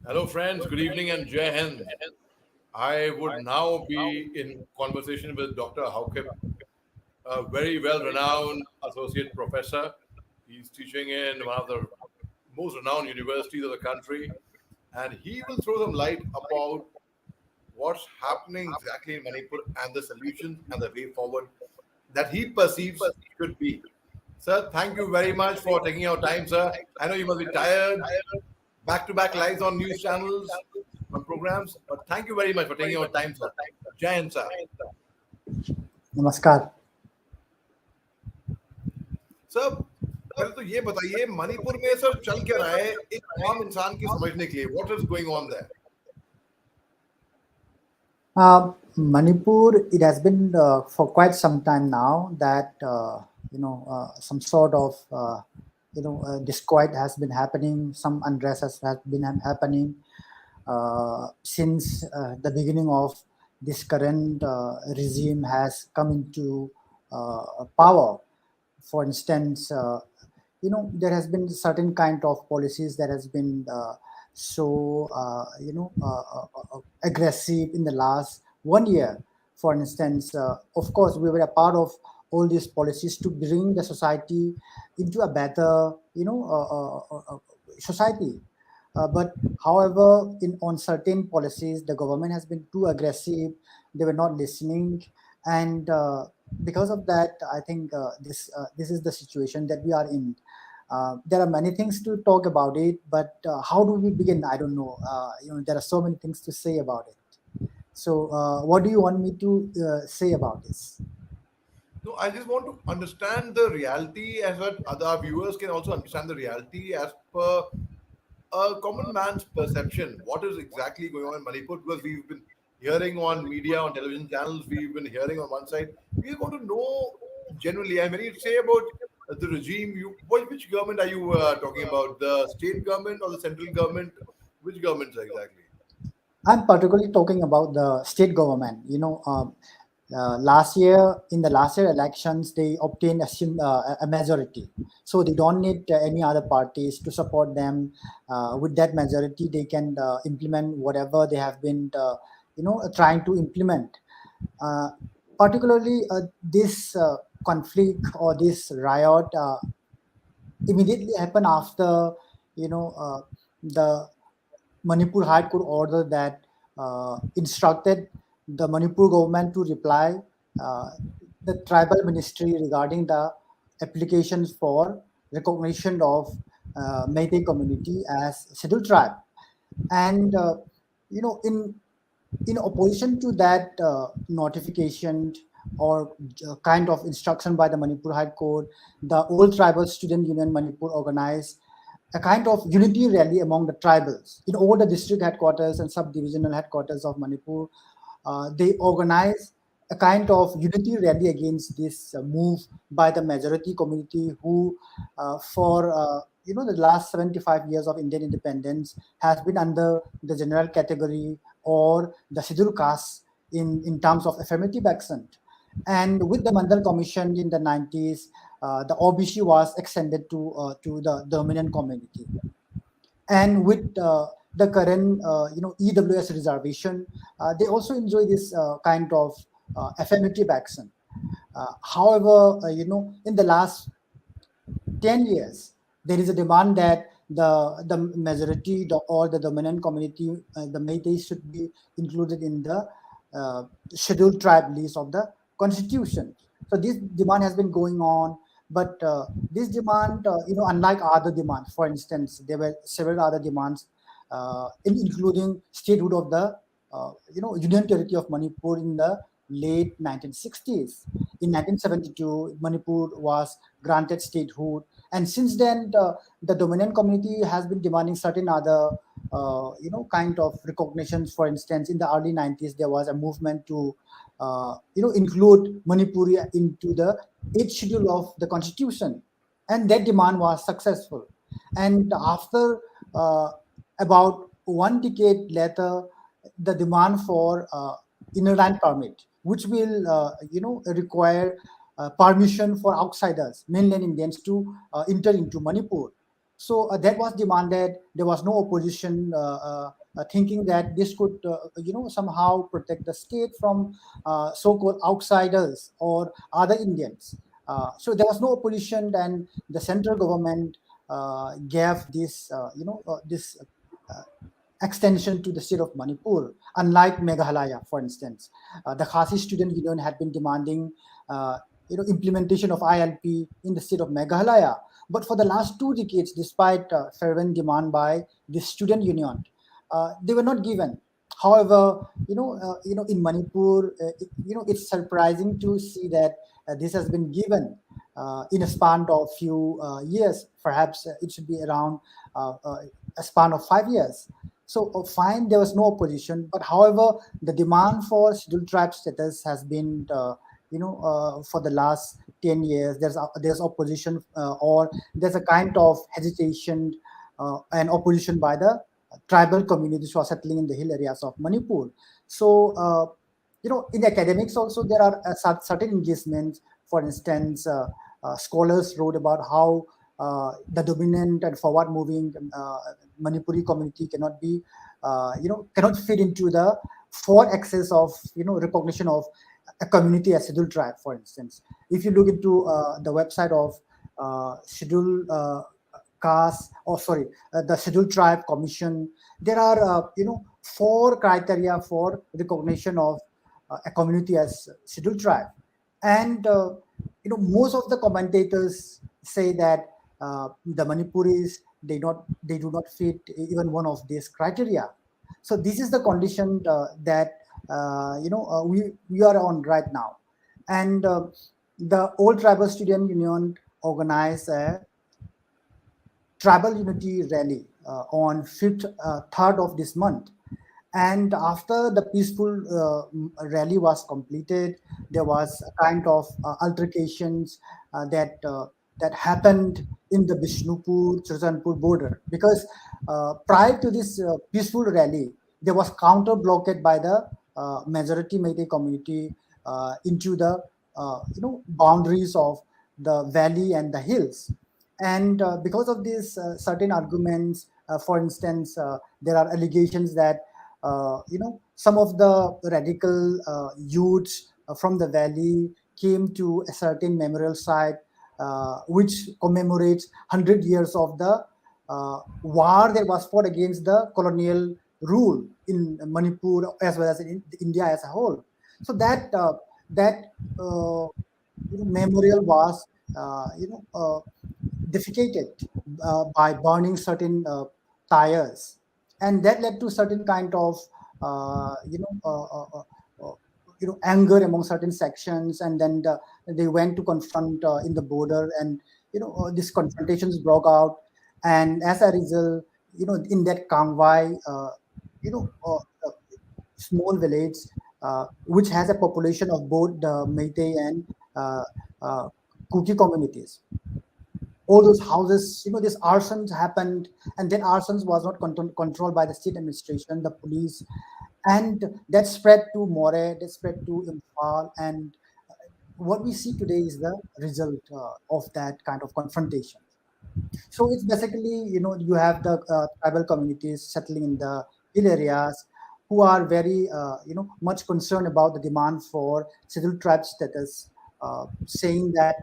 Hello, friends. Good evening and Jai Hind. I would now be in conversation with Dr. Haokip, a very well renowned associate professor. He's teaching in one of the most renowned universities of the country, and he will throw some light about what's happening exactly in Manipur and the solutions and the way forward that he perceives should be. Sir, thank you very much for taking your time, sir. I know you must be tired, back to back lives on news channels, on programs. But thank you very much for taking your time, sir. Jai Hind, sir. नमस्कार। Sir, पहले तो ये बताइए मणिपुर में sir चल क्या रहा है एक आम इंसान की समझने के लिए what is going on their? Manipur, it has been for quite some time now that some sort of disquiet has been happening, some unrest has been happening since the beginning of this current regime has come into power. For instance, there has been certain kind of policies that has been aggressive in the last 1 year. For instance, of course, we were a part of all these policies to bring the society into a better, society. But however, on certain policies, the government has been too aggressive. They were not listening, and because of that, I think this is the situation that we are in. There are many things to talk about it, but how do we begin? I don't know. There are so many things to say about it. So, what do you want me to say about this? No, I just want to understand the reality as that other viewers can also understand the reality as per a common man's perception. What is exactly going on in Manipur? Because we've been hearing on media, on television channels, we've been hearing on one side. We want to know generally. And when you say about the regime, which government are you talking about? The state government or the central government? Which governments exactly? I'm particularly talking about the state government. Last year in the last year elections, they obtained a majority, so they don't need any other parties to support them. With that majority, they can implement whatever they have been, trying to implement. Uh, Particularly, this conflict or this riot immediately happened after, the Manipur High Court order that instructed the Manipur government to reply uh, the tribal ministry regarding the applications for recognition of Meitei community as scheduled tribe. And in opposition to that notification or kind of instruction by the Manipur High Court, the Old Tribal Student Union Manipur organized a kind of unity rally among the tribals in all the district headquarters and subdivisional headquarters of Manipur. They organized a kind of unity rally against this move by the majority community who, for the last 75 years of Indian independence, has been under the general category or the scheduled caste in terms of affirmative action. And with the Mandal Commission in the 90s, the OBC was extended to the dominant community. And with the current EWS reservation, they also enjoy this kind of affirmative action. However, in the last 10 years, there is a demand that the majority or the dominant community, the Meitei, should be included in the scheduled tribe list of the constitution. So this demand has been going on, but this demand, unlike other demands, for instance, there were several other demands, including statehood of the Union Territory of Manipur in the late 1960s. In 1972, Manipur was granted statehood, and since then, the dominant community has been demanding certain other, kind of recognitions. For instance, in the early 90s, there was a movement to, include Manipuri into the eighth schedule of the constitution, and that demand was successful. And after about one decade later, the demand for inland permit, which will require permission for outsiders, mainland Indians, to enter into Manipur. So that was demanded. There was no opposition thinking that this could, somehow protect the state from so-called outsiders or other Indians. So there was no opposition, and the central government gave this extension to the state of Manipur. Unlike Meghalaya, for instance, the Khasi Student Union had been demanding, implementation of ILP in the state of Meghalaya. But for the last 2 decades, despite fervent demand by the student union, they were not given. However, in Manipur, it's surprising to see that this has been given in a span of few years. Perhaps it should be around a span of 5 years. So fine, there was no opposition, but however, the demand for scheduled tribe status has been, for the last 10 years. There's opposition, or there's a kind of hesitation and opposition by the tribal communities who are settling in the hill areas of Manipur. So, in academics also there are certain engagements. For instance, scholars wrote about how the dominant and forward-moving Manipuri community cannot fit into the four axis of recognition of a community as scheduled tribe. For instance, if you look into the website of scheduled caste, or sorry, the scheduled tribe commission, there are four criteria for recognition of a community as scheduled tribe. And most of the commentators say that the Manipuris, they do not fit even one of these criteria. So this is the condition that we are on right now. And the old tribal student union organized a tribal unity rally on 5th 3rd of this month. And after the peaceful rally was completed, there was a kind of altercations that happened in the Bishnupur Churchanpur border, because prior to this peaceful rally, there was counter blockade by the majority Meitei community into the boundaries of the valley and the hills. And because of these certain arguments, for instance, there are allegations that some of the radical youths from the valley came to a certain memorial site which commemorates 100 years of the war that was fought against the colonial rule in Manipur as well as in India as a whole. So that memorial was defecated by burning certain tires, and that led to certain kind of uh, you know uh, uh, uh, uh, anger among certain sections, and then they went to confront in the border, and these confrontations broke out. And as a result, in that Kangwai, you know uh, uh, small village which has a population of both the Meitei and uh, uh, Kuki communities, all those houses, this arsons happened, and then arsons was not controlled by the state administration, the police, and that spread to More, that spread to Imphal, and what we see today is the result of that kind of confrontation. So it's basically, you have the tribal communities settling in the hill areas who are very, much concerned about the demand for scheduled tribe status, saying that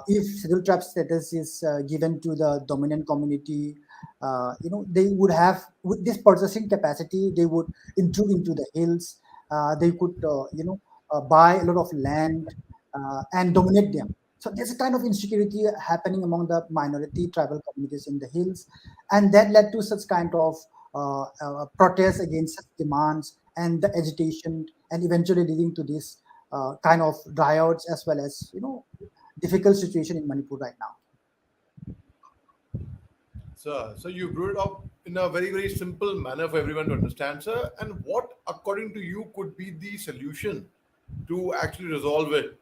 if scheduled tribe status is given to the dominant community, they would have, with this purchasing capacity, they would intrude into the hills. They could, buy a lot of land and dominate them. So there's a kind of insecurity happening among the minority tribal communities in the hills, and that led to such kind of protests against such demands and the agitation, and eventually leading to this kind of riots as well as difficult situation in Manipur right now. So you brought it up in a very, very simple manner for everyone to understand, sir. And what, according to you, could be the solution to actually resolve it?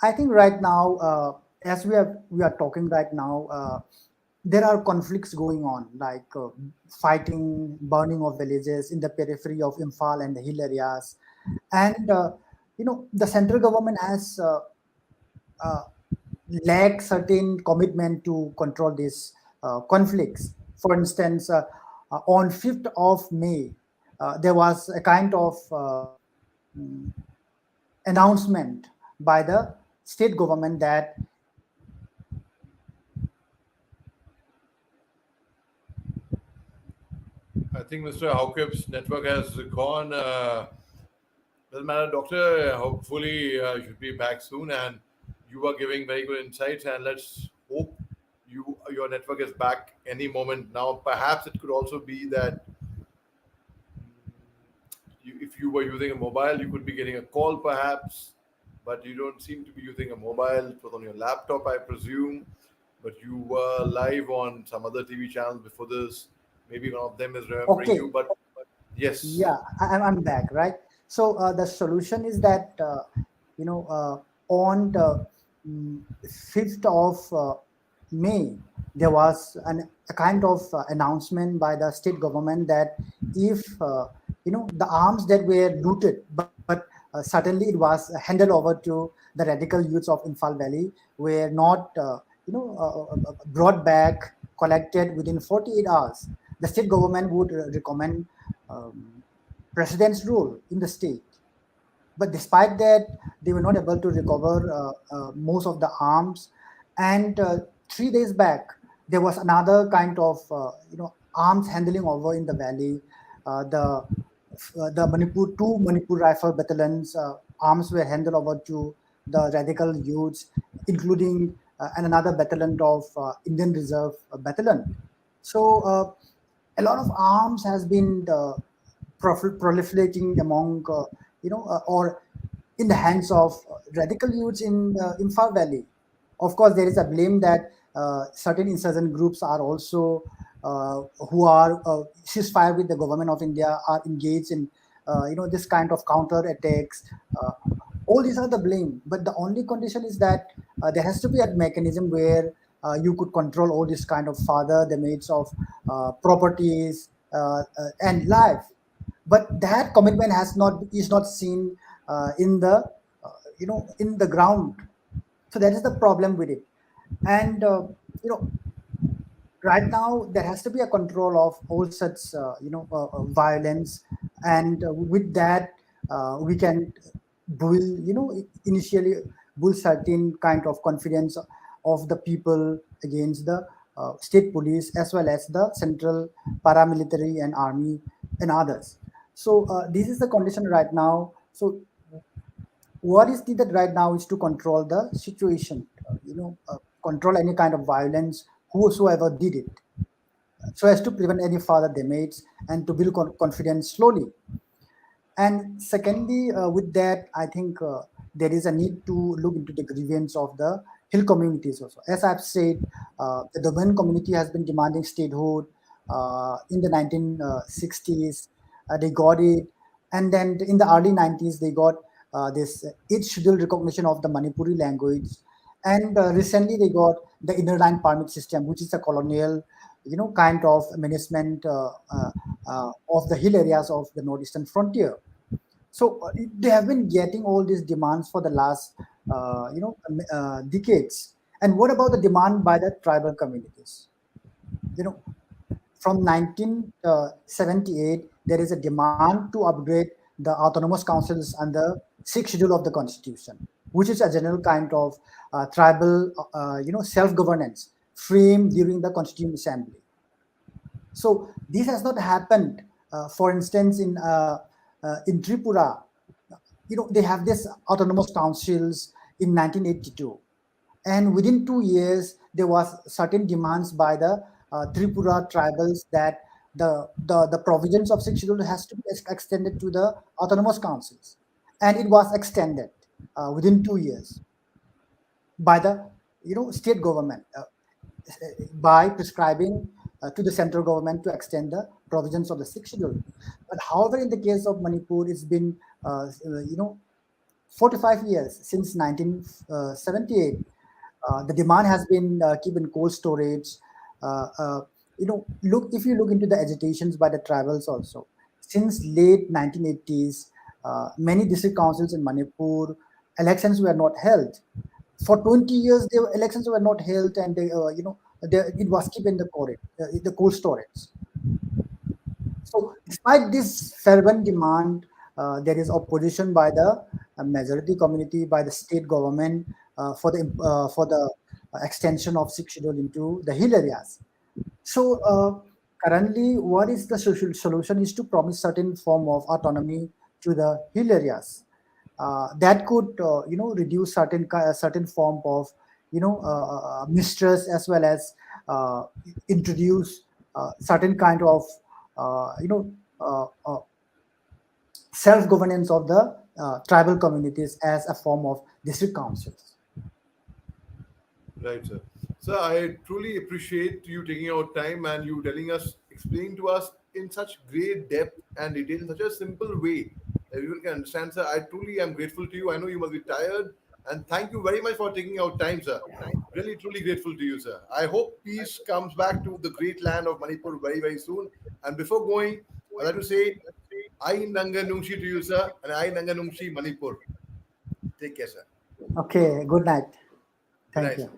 I think right now, as we are talking right now, there are conflicts going on, like fighting, burning of villages in the periphery of Imphal and the hill areas, and the central government has lack certain commitment to control these conflicts. For instance, on 5th of May, there was a kind of mm, announcement by the state government that I think Mr. Haokip's network has gone. Doesn't matter, doctor. Hopefully, you should be back soon, and you are giving very good insights. And let's hope your network is back any moment now. Perhaps it could also be that if you were using a mobile, you could be getting a call, perhaps, but you don't seem to be using a mobile. It was on your laptop, I presume, but you were live on some other TV channels before this. Maybe one of them is remembering okay, you, but yes. yeah, I'm back, right? So the solution is that on the 5th of May, there was a kind of announcement by the state government that if the arms that were looted, but suddenly it was handed over to the radical youths of Imphal Valley, were not brought back, collected within 48 hours. The state government would recommend um, president's rule in the state. But despite that, they were not able to recover most of the arms. And 3 days back, there was another kind of arms handling over in the valley. The Manipur two Manipur rifle battalions arms were handed over to the radical youths, including and another battalion of Indian Reserve Battalion. So a lot of arms has been proliferating among or in the hands of radical youths in Imphal Valley. Of course, there is a blame that certain insurgent groups are also who are ceasefire with the government of India are engaged in this kind of counter attacks. Uh, all these are the blame, but the only condition is that there has to be a mechanism where you could control all this kind of further damage of properties and life. But that commitment has not is not seen in the in the ground. So that is the problem with it. And right now there has to be a control of all such violence, and with that we can build initially build certain kind of confidence of the people against the state police as well as the central paramilitary and army and others. So this is the condition right now. So what is needed right now is to control the situation, control any kind of violence, whosoever did it, so as to prevent any further damage and to build confidence slowly. And secondly, with that, I think there is a need to look into the grievance of the hill communities also. As I've said, the Domain community has been demanding statehood in the 1960s. They got it. And then in the early 90s, they got this 8th schedule recognition of the Manipuri language. And recently, they got the inner line permit system, which is a colonial, kind of management of the hill areas of the northeastern frontier. So they have been getting all these demands for the last, decades. And what about the demand by the tribal communities? You know, from 1978, there is a demand to upgrade the autonomous councils under sixth schedule of the constitution, which is a general kind of tribal, self-governance framed during the Constituent Assembly. So this has not happened. For instance, in Tripura, they have this autonomous councils in 1982, and within 2 years there was certain demands by the Tripura tribals that the provisions of sixth schedule has to be extended to the autonomous councils, and it was extended within 2 years by the state government by prescribing to the central government to extend the provisions of the sixth schedule. But however, in the case of Manipur, it's been 45 years since 1978. The demand has been kept in cold storage. Look, if you look into the agitations by the tribals also, since late 1980s, many district councils in Manipur, elections were not held. For 20 years, the elections were not held, and it was kept in the cold storage. So, despite this fervent demand, there is opposition by the majority community, by the state government, for the extension of sixth schedule into the hill areas. So currently, what is the solution is to promise certain form of autonomy to the hill areas. That could, reduce certain form of, mistrust, as well as uh, introduce certain kind of, uh, you know, self governance of the tribal communities as a form of district councils. Right, sir. Sir, I truly appreciate you taking out time and you telling us, explaining to us in such great depth and detail in such a simple way that everyone can understand, sir. I truly am grateful to you. I know you must be tired, and thank you very much for taking out time, sir. Really, truly grateful to you, sir. I hope peace comes back to the great land of Manipur very, very soon. And before going, I'd like to say, I Nanga Nungshi to you, sir, and I Nanga Nungshi Manipur. Take care, sir. Okay, good night. Good Thank night, you. sir.